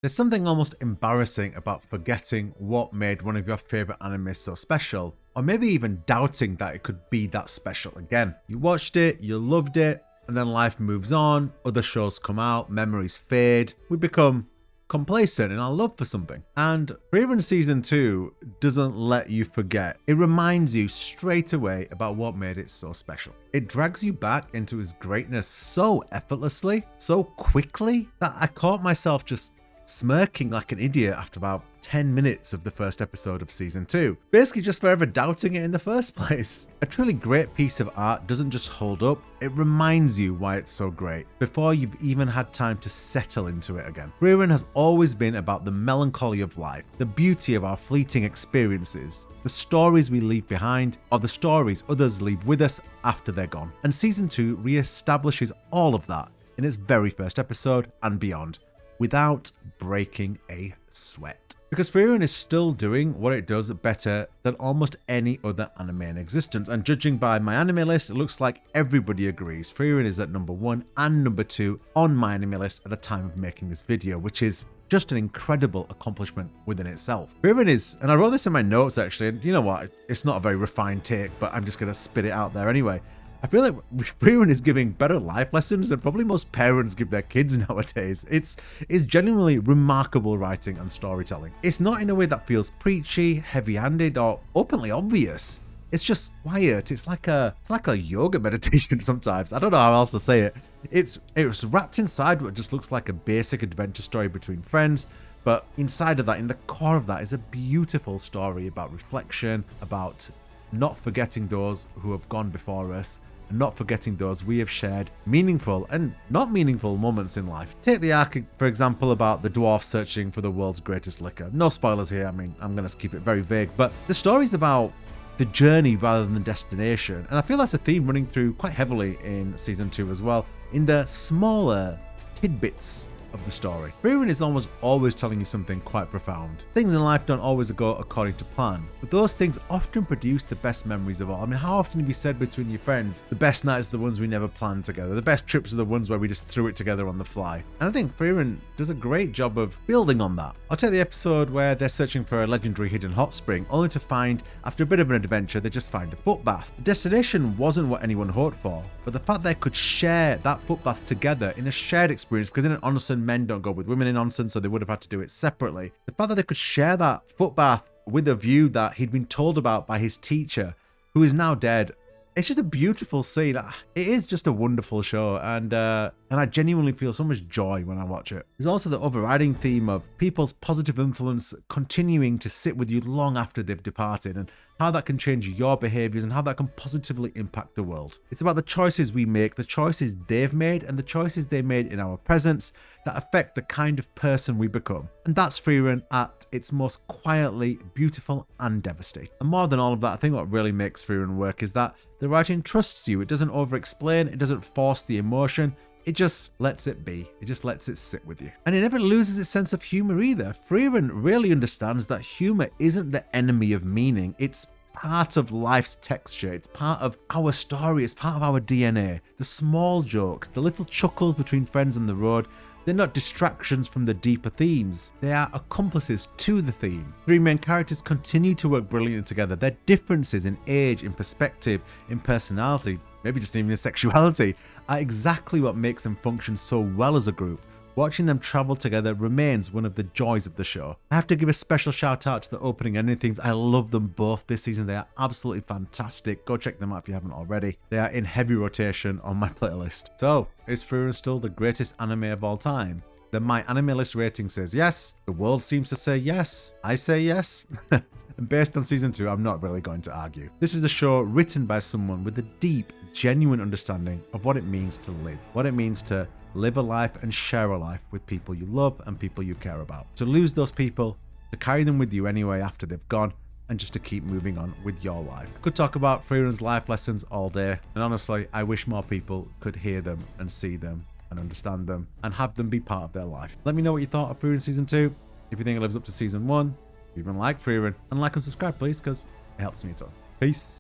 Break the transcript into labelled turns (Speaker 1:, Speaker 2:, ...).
Speaker 1: There's something almost embarrassing about forgetting what made one of your favorite animes so special, or maybe even doubting that it could be that special again. You watched it, you loved it, and then life moves on, other shows come out, memories fade, we become complacent in our love for something. And Frieren Season 2 doesn't let you forget. It reminds you straight away about what made it so special. It drags you back into its greatness so effortlessly, so quickly, that I caught myself just smirking like an idiot after about 10 minutes of the first episode of Season 2. Basically just forever doubting it in the first place. A truly great piece of art doesn't just hold up, it reminds you why it's so great, before you've even had time to settle into it again. Frieren has always been about the melancholy of life, the beauty of our fleeting experiences, the stories we leave behind, or the stories others leave with us after they're gone. And Season 2 re-establishes all of that in its very first episode and beyond, without breaking a sweat. Because Frieren is still doing what it does better than almost any other anime in existence, and judging by my anime list, it looks like everybody agrees Frieren is at number 1 and number 2 on my anime list at the time of making this video, which is just an incredible accomplishment within itself. Frieren is, and I wrote this in my notes actually, and you know what, it's not a very refined take, but I'm just going to spit it out there anyway. I feel like Frieren is giving better life lessons than probably most parents give their kids nowadays. It's genuinely remarkable writing and storytelling. It's not in a way that feels preachy, heavy-handed, or openly obvious. It's just quiet. It's like a yoga meditation sometimes. I don't know how else to say it. It's wrapped inside what just looks like a basic adventure story between friends, but inside of that, in the core of that, is a beautiful story about reflection, about not forgetting those who have gone before us, and not forgetting those we have shared meaningful and not meaningful moments in life. Take the arc, for example, about the dwarf searching for the world's greatest liquor. No spoilers here, I mean, I'm going to keep it very vague, but the story's about the journey rather than the destination, and I feel that's a theme running through quite heavily in Season 2 as well, in the smaller tidbits of the story. Frieren is almost always telling you something quite profound. Things in life don't always go according to plan, but those things often produce the best memories of all. I mean, how often have you said between your friends, the best nights are the ones we never planned together, the best trips are the ones where we just threw it together on the fly? And I think Frieren does a great job of building on that. I'll take the episode where they're searching for a legendary hidden hot spring, only to find, after a bit of an adventure, they just find a foot bath. The destination wasn't what anyone hoped for, but the fact they could share that foot bath together in a shared experience, because in an onsen, men don't go with women in onsen, so they would have had to do it separately. The fact that they could share that foot bath with a view that he'd been told about by his teacher, who is now dead, it's just a beautiful scene. It is just a wonderful show, and I genuinely feel so much joy when I watch it. There's also the overriding theme of people's positive influence continuing to sit with you long after they've departed, and how that can change your behaviors and how that can positively impact the world. It's about the choices we make, the choices they've made, and the choices they made in our presence that affect the kind of person we become. And that's Frieren at its most quietly beautiful and devastating. And more than all of that, I think what really makes Frieren work is that the writing trusts you. It doesn't over-explain, it doesn't force the emotion, it just lets it be. It just lets it sit with you. And it never loses its sense of humor either. Frieren really understands that humor isn't the enemy of meaning. It's part of life's texture. It's part of our story. It's part of our DNA. The small jokes, the little chuckles between friends on the road, they're not distractions from the deeper themes. They are accomplices to the theme. Three main characters continue to work brilliantly together. Their differences in age, in perspective, in personality, maybe just even in sexuality, are exactly what makes them function so well as a group. Watching them travel together remains one of the joys of the show. I have to give a special shout out to the opening ending themes. I love them both this season. They are absolutely fantastic. Go check them out if you haven't already. They are in heavy rotation on my playlist. So, is Frieren still the greatest anime of all time? Then my anime list rating says yes. The world seems to say yes. I say yes. And based on Season 2, I'm not really going to argue. This is a show written by someone with a deep, genuine understanding of what it means to live. What it means to live a life and share a life with people you love and people you care about. To lose those people, to carry them with you anyway after they've gone, and just to keep moving on with your life. I could talk about Frieren's life lessons all day, and honestly, I wish more people could hear them and see them and understand them and have them be part of their life. Let me know what you thought of Frieren Season 2, if you think it lives up to Season 1, if you even like Frieren, and like and subscribe please, because it helps me a ton. Peace.